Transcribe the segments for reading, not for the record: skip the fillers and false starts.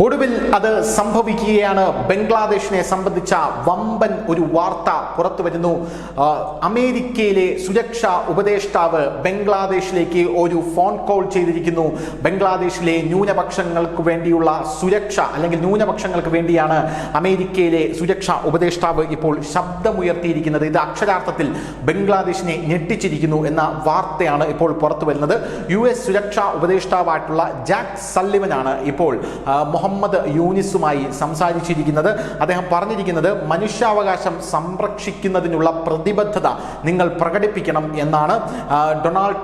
ഒടുവിൽ അത് സംഭവിക്കുകയാണ്. ബംഗ്ലാദേശിനെ സംബന്ധിച്ച വമ്പൻ ഒരു വാർത്ത പുറത്തു വരുന്നു. അമേരിക്കയിലെ സുരക്ഷാ ഉപദേഷ്ടാവ് ബംഗ്ലാദേശിലേക്ക് ഒരു ഫോൺ കോൾ ചെയ്തിരിക്കുന്നു. ബംഗ്ലാദേശിലെ ന്യൂനപക്ഷങ്ങൾക്ക് വേണ്ടിയുള്ള സുരക്ഷ അല്ലെങ്കിൽ ന്യൂനപക്ഷങ്ങൾക്ക് വേണ്ടിയാണ് അമേരിക്കയിലെ സുരക്ഷാ ഉപദേഷ്ടാവ് ഇപ്പോൾ ശബ്ദമുയർത്തിയിരിക്കുന്നത്. ഇത് അക്ഷരാർത്ഥത്തിൽ ബംഗ്ലാദേശിനെ ഞെട്ടിച്ചിരിക്കുന്നു എന്ന വാർത്തയാണ് ഇപ്പോൾ പുറത്തു വരുന്നത്. US സുരക്ഷാ ഉപദേഷ്ടാവായിട്ടുള്ള ജാക്ക് സള്ളിവനാണ് ഇപ്പോൾ മുഹമ്മദ് യൂനിസുമായി സംസാരിച്ചിരിക്കുന്നത്. അദ്ദേഹം പറഞ്ഞിരിക്കുന്നത് മനുഷ്യാവകാശം സംരക്ഷിക്കുന്നതിനുള്ള പ്രതിബദ്ധത നിങ്ങൾ പ്രകടിപ്പിക്കണം എന്നാണ്. ഡൊണാൾഡ്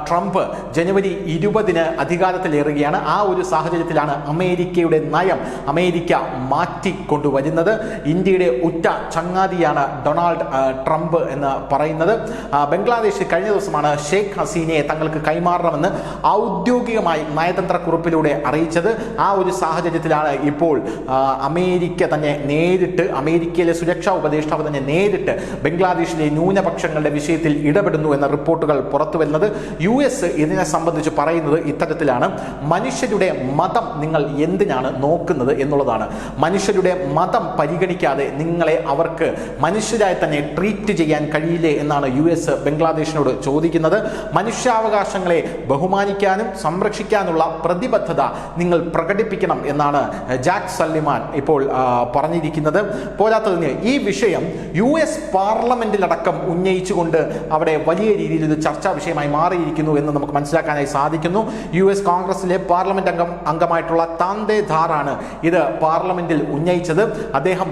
ട്രംപ് ജനുവരി 20 അധികാരത്തിലേറുകയാണ്. ആ ഒരു സാഹചര്യത്തിലാണ് അമേരിക്കയുടെ നയം അമേരിക്ക മാറ്റിക്കൊണ്ടുവരുന്നത്. ഇന്ത്യയുടെ ഉറ്റ ചങ്ങാതിയാണ് ഡൊണാൾഡ് ട്രംപ് എന്ന് പറയുന്നത്. ബംഗ്ലാദേശ് കഴിഞ്ഞ ദിവസമാണ് ഷെയ്ഖ് ഹസീനയെ തങ്ങൾക്ക് കൈമാറണമെന്ന് ഔദ്യോഗികമായി നയതന്ത്ര കുറിപ്പിലൂടെ അറിയിച്ചത്. ആ ഒരു സാഹചര്യത്തിലാണ് ഇപ്പോൾ അമേരിക്ക തന്നെ നേരിട്ട്, അമേരിക്കയിലെ സുരക്ഷാ ഉപദേഷ്ടാവ് തന്നെ നേരിട്ട് ബംഗ്ലാദേശിലെ ന്യൂനപക്ഷങ്ങളുടെ വിഷയത്തിൽ ഇടപെടുന്നു എന്ന റിപ്പോർട്ടുകൾ പുറത്തു വരുന്നത്. US ഇതിനെ സംബന്ധിച്ച് പറയുന്നത് ഇത്തരത്തിലാണ്: മനുഷ്യരുടെ മതം നിങ്ങൾ എന്തിനാണ് നോക്കുന്നത് എന്നുള്ളതാണ്. മനുഷ്യരുടെ മതം പരിഗണിക്കാതെ നിങ്ങളെ അവർക്ക് മനുഷ്യരായി തന്നെ ട്രീറ്റ് ചെയ്യാൻ കഴിയില്ലേ എന്നാണ് US ബംഗ്ലാദേശിനോട് ചോദിക്കുന്നത്. മനുഷ്യാവകാശങ്ങളെ ബഹുമാനിക്കാനും സംരക്ഷിക്കാനുള്ള പ്രതിബദ്ധത നിങ്ങൾ പ്രകടിപ്പിക്കണം എന്നാണ് ജാക്ക് സള്ളിവാൻ ഇപ്പോൾ പറഞ്ഞിരിക്കുന്നത്. പോരാത്തതിന് ഈ വിഷയം US പാർലമെന്റിലടക്കം ഉന്നയിച്ചുകൊണ്ട് അവിടെ വലിയ രീതിയിൽ ഇത് ചർച്ചാ വിഷയമായി മാറിയിരിക്കുന്നു എന്ന് നമുക്ക് മനസ്സിലാക്കാനായി സാധിക്കുന്നു. US കോൺഗ്രസിലെ പാർലമെന്റ് അംഗമായിട്ടുള്ള താന്തേ ധാറാണ് ഇത് പാർലമെന്റിൽ ഉന്നയിച്ചത്. അദ്ദേഹം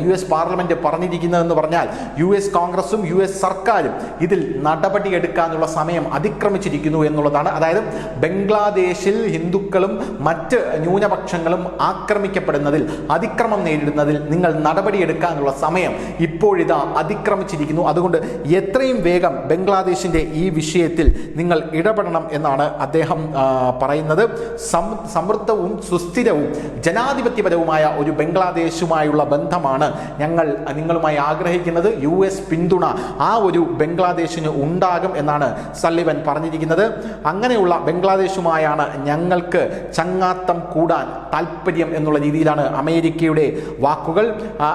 US പാർലമെന്റ് പറഞ്ഞിരിക്കുന്നതെന്ന് പറഞ്ഞാൽ US കോൺഗ്രസും US സർക്കാരും ഇതിൽ നടപടിയെടുക്കാനുള്ള സമയം അതിക്രമിച്ചിരിക്കുന്നു എന്നുള്ളതാണ്. അതായത് ബംഗ്ലാദേശിൽ ഹിന്ദുക്കളും മറ്റ് ന്യൂനപക്ഷങ്ങളും ആക്രമിക്കപ്പെടുന്നതിൽ, അതിക്രമം നേരിടുന്നതിൽ നിങ്ങൾ നടപടിയെടുക്കാനുള്ള സമയം ഇപ്പോഴിതാ അതിക്രമിച്ചിരിക്കുന്നു. അതുകൊണ്ട് എത്രയും വേഗം ബംഗ്ലാദേശിന്റെ ഈ വിഷയത്തിൽ നിങ്ങൾ ഇടപെടണം എന്നാണ് അദ്ദേഹം പറയുന്നത്. സമൃദ്ധവും സുസ്ഥിരവും ജനാധിപത്യപരവുമായ ഒരു ബംഗ്ലാദേശുമായുള്ള ബന്ധമാണ് ഞങ്ങൾ നിങ്ങളുമായി ആഗ്രഹിക്കുന്നത്. US പിന്തുണ ആ ഒരു ബംഗ്ലാദേശിന് ഉണ്ടാകും എന്നാണ് സള്ളിവൻ പറഞ്ഞിരിക്കുന്നത്. അങ്ങനെയുള്ള ബംഗ്ലാദേശുമായാണ് ഞങ്ങൾക്ക് ചങ്ങാത്തം കൂടാൻ താല്പര്യം എന്നുള്ള രീതിയിലാണ് അമേരിക്കയുടെ വാക്കുകൾ.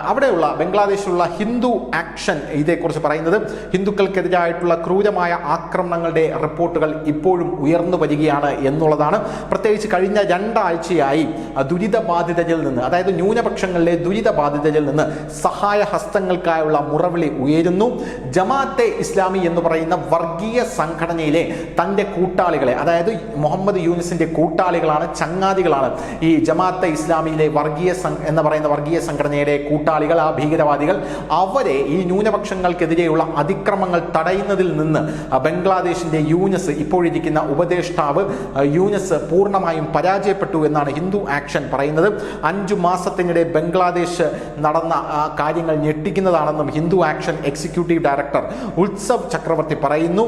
അവിടെയുള്ള ബംഗ്ലാദേശിലുള്ള ഹിന്ദു ആക്ഷൻ ഇതേക്കുറിച്ച് പറയുന്നത്, ഹിന്ദുക്കൾക്കെതിരായിട്ടുള്ള ക്രൂരമായ ആക്രമണങ്ങളുടെ റിപ്പോർട്ടുകൾ ഇപ്പോഴും ഉയർന്നു വരികയാണ് എന്നുള്ളതാണ്. പ്രത്യേകിച്ച് കഴിഞ്ഞ 2 ആഴ്ചയായി ദുരിതബാധിതരിൽ നിന്ന്, അതായത് ന്യൂനപക്ഷങ്ങളിലെ ദുരിതബാധിതരിൽ നിന്ന് സഹായ ഹസ്തങ്ങൾക്കായുള്ള മുറവിളി ഉയരുന്നു. ജമാഅത്തെ ഇസ്ലാമി എന്ന് പറയുന്ന വർഗീയ സംഘടനയിലെ തൻ്റെ കൂട്ടാളികളെ, അതായത് മുഹമ്മദ് യൂനിസിന്റെ കൂട്ടാളികളാണ്, ചങ്ങാതികളാണ് ഈ ജമാഅത്തെ ഇസ്ലാമിയിലെ എന്ന് പറയുന്ന വർഗീയ സംഘടനയുടെ കൂട്ടാളികൾ, ആ ഭീകരവാദികൾ. അവരെ ഈ ന്യൂനപക്ഷങ്ങൾക്കെതിരെയുള്ള അതിക്രമങ്ങൾ തടയുന്നതിൽ നിന്ന് ബംഗ്ലാദേശിന്റെ യൂനിസ്, ഇപ്പോഴിരിക്കുന്ന ഉപദേഷ്ടാവ് യൂനിസ് പൂർണ്ണമായും പരാജയപ്പെട്ടു എന്നാണ് ഹിന്ദു ആക്ഷൻ പറയുന്നത്. 5 മാസത്തിനിടെ ബംഗ്ലാദേശ് നടന്ന കാര്യങ്ങൾ ഞെട്ടിക്കുന്നതാണെന്നും Hindu action executive director Utsav Chakrabarti പറയുന്നു.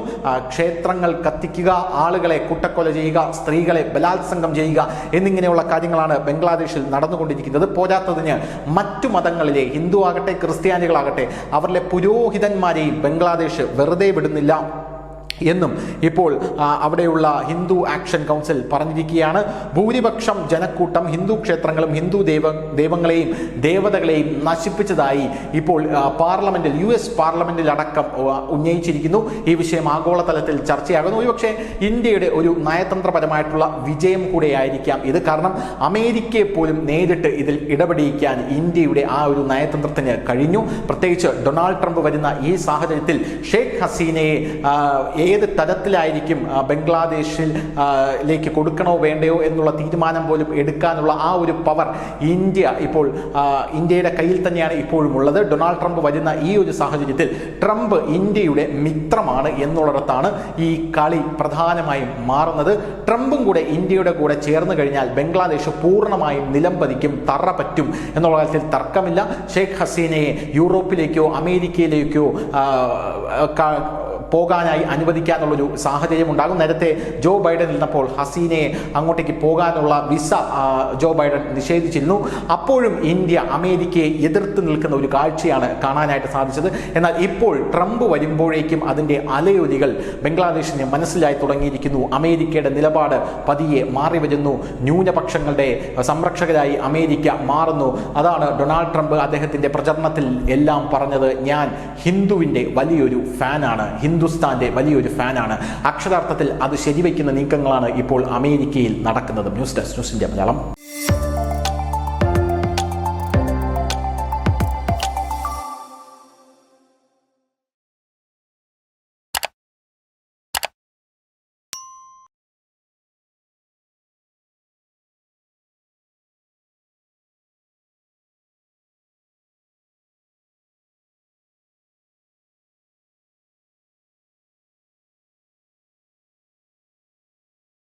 ക്ഷേത്രങ്ങൾ കത്തിക്കുക, ആളുകളെ കൂട്ടക്കൊല ചെയ്യുക, സ്ത്രീകളെ ബലാത്സംഗം ചെയ്യുക എന്നിങ്ങനെയുള്ള കാര്യങ്ങളാണ് ബംഗ്ലാദേശിൽ നടന്നുകൊണ്ടിരിക്കുന്നത്. പോരാത്തതിന് മറ്റു മതങ്ങളിലെ, ഹിന്ദു ആകട്ടെ ക്രിസ്ത്യാനികളാകട്ടെ, അവരിലെ പുരോഹിതന്മാരെയും ബംഗ്ലാദേശ് വെറുതെ വിടുന്നില്ല എന്നും ഇപ്പോൾ അവിടെയുള്ള ഹിന്ദു ആക്ഷൻ കൗൺസിൽ പറഞ്ഞിരിക്കുകയാണ്. ഭൂരിപക്ഷം ജനക്കൂട്ടം ഹിന്ദു ക്ഷേത്രങ്ങളും ഹിന്ദു ദൈവങ്ങളെയും ദേവതകളെയും നശിപ്പിച്ചതായി ഇപ്പോൾ പാർലമെന്റിൽ, US പാർലമെന്റിൽ അടക്കം ഉന്നയിച്ചിരിക്കുന്നു. ഈ വിഷയം ആഗോളതലത്തിൽ ചർച്ചയാകുന്നു. ഒരുപക്ഷെ ഇന്ത്യയുടെ ഒരു നയതന്ത്രപരമായിട്ടുള്ള വിജയം കൂടെയായിരിക്കാം ഇത്. കാരണം അമേരിക്കയെ പോലും നേരിട്ട് ഇതിൽ ഇടപെടിയിക്കാൻ ഇന്ത്യയുടെ ആ ഒരു നയതന്ത്രത്തിന് കഴിഞ്ഞു. പ്രത്യേകിച്ച് ഡൊണാൾഡ് ട്രംപ് വരുന്ന ഈ സാഹചര്യത്തിൽ ഷെയ്ഖ് ഹസീനയെ ഏത് തരത്തിലായിരിക്കും ബംഗ്ലാദേശിലേക്ക് കൊടുക്കണോ വേണ്ടയോ എന്നുള്ള തീരുമാനം പോലും എടുക്കാനുള്ള ആ ഒരു പവർ ഇന്ത്യയുടെ കയ്യിൽ തന്നെയാണ് ഇപ്പോഴും ഉള്ളത്. ഡൊണാൾഡ് ട്രംപ് വരുന്ന ഈ ഒരു സാഹചര്യത്തിൽ ട്രംപ് ഇന്ത്യയുടെ മിത്രമാണ് എന്നുള്ളിടത്താണ് ഈ കളി പ്രധാനമായും മാറുന്നത്. ട്രംപും കൂടെ ഇന്ത്യയുടെ കൂടെ ചേർന്ന് കഴിഞ്ഞാൽ ബംഗ്ലാദേശ് പൂർണ്ണമായും നിലംപതിക്കും, തറ പറ്റും എന്നുള്ള കാര്യത്തിൽ തർക്കമില്ല. ഷെയ്ഖ് ഹസീനയെ യൂറോപ്പിലേക്കോ അമേരിക്കയിലേക്കോ പോകാനായി അനുവദിക്കാനുള്ളൊരു സാഹചര്യം ഉണ്ടാകും. നേരത്തെ ജോ ബൈഡൻ ഇരുന്നപ്പോൾ ഹസീനയെ അങ്ങോട്ടേക്ക് പോകാനുള്ള വിസ ജോ ബൈഡൻ നിഷേധിച്ചിരുന്നു. അപ്പോഴും ഇന്ത്യ അമേരിക്കയെ എതിർത്ത് നിൽക്കുന്ന ഒരു കാഴ്ചയാണ് കാണാനായിട്ട് സാധിച്ചത്. എന്നാൽ ഇപ്പോൾ ട്രംപ് വരുമ്പോഴേക്കും അതിൻ്റെ അലയൊലികൾ ബംഗ്ലാദേശിന് മനസ്സിലായി തുടങ്ങിയിരിക്കുന്നു. അമേരിക്കയുടെ നിലപാട് പതിയെ മാറി വരുന്നു. ന്യൂനപക്ഷങ്ങളുടെ സംരക്ഷകരായി അമേരിക്ക മാറുന്നു. അതാണ് ഡൊണാൾഡ് ട്രംപ് അദ്ദേഹത്തിൻ്റെ പ്രചരണത്തിൽ എല്ലാം പറഞ്ഞത്. ഞാൻ ഹിന്ദുവിൻ്റെ വലിയൊരു ഫാനാണ്, ഹിന്ദുസ്ഥാന്റെ വലിയൊരു ഫാനാണ്. അക്ഷരാർത്ഥത്തിൽ അത് ശരിവയ്ക്കുന്ന നീക്കങ്ങളാണ് ഇപ്പോൾ അമേരിക്കയിൽ നടക്കുന്നത്. News desk news India Malayalam.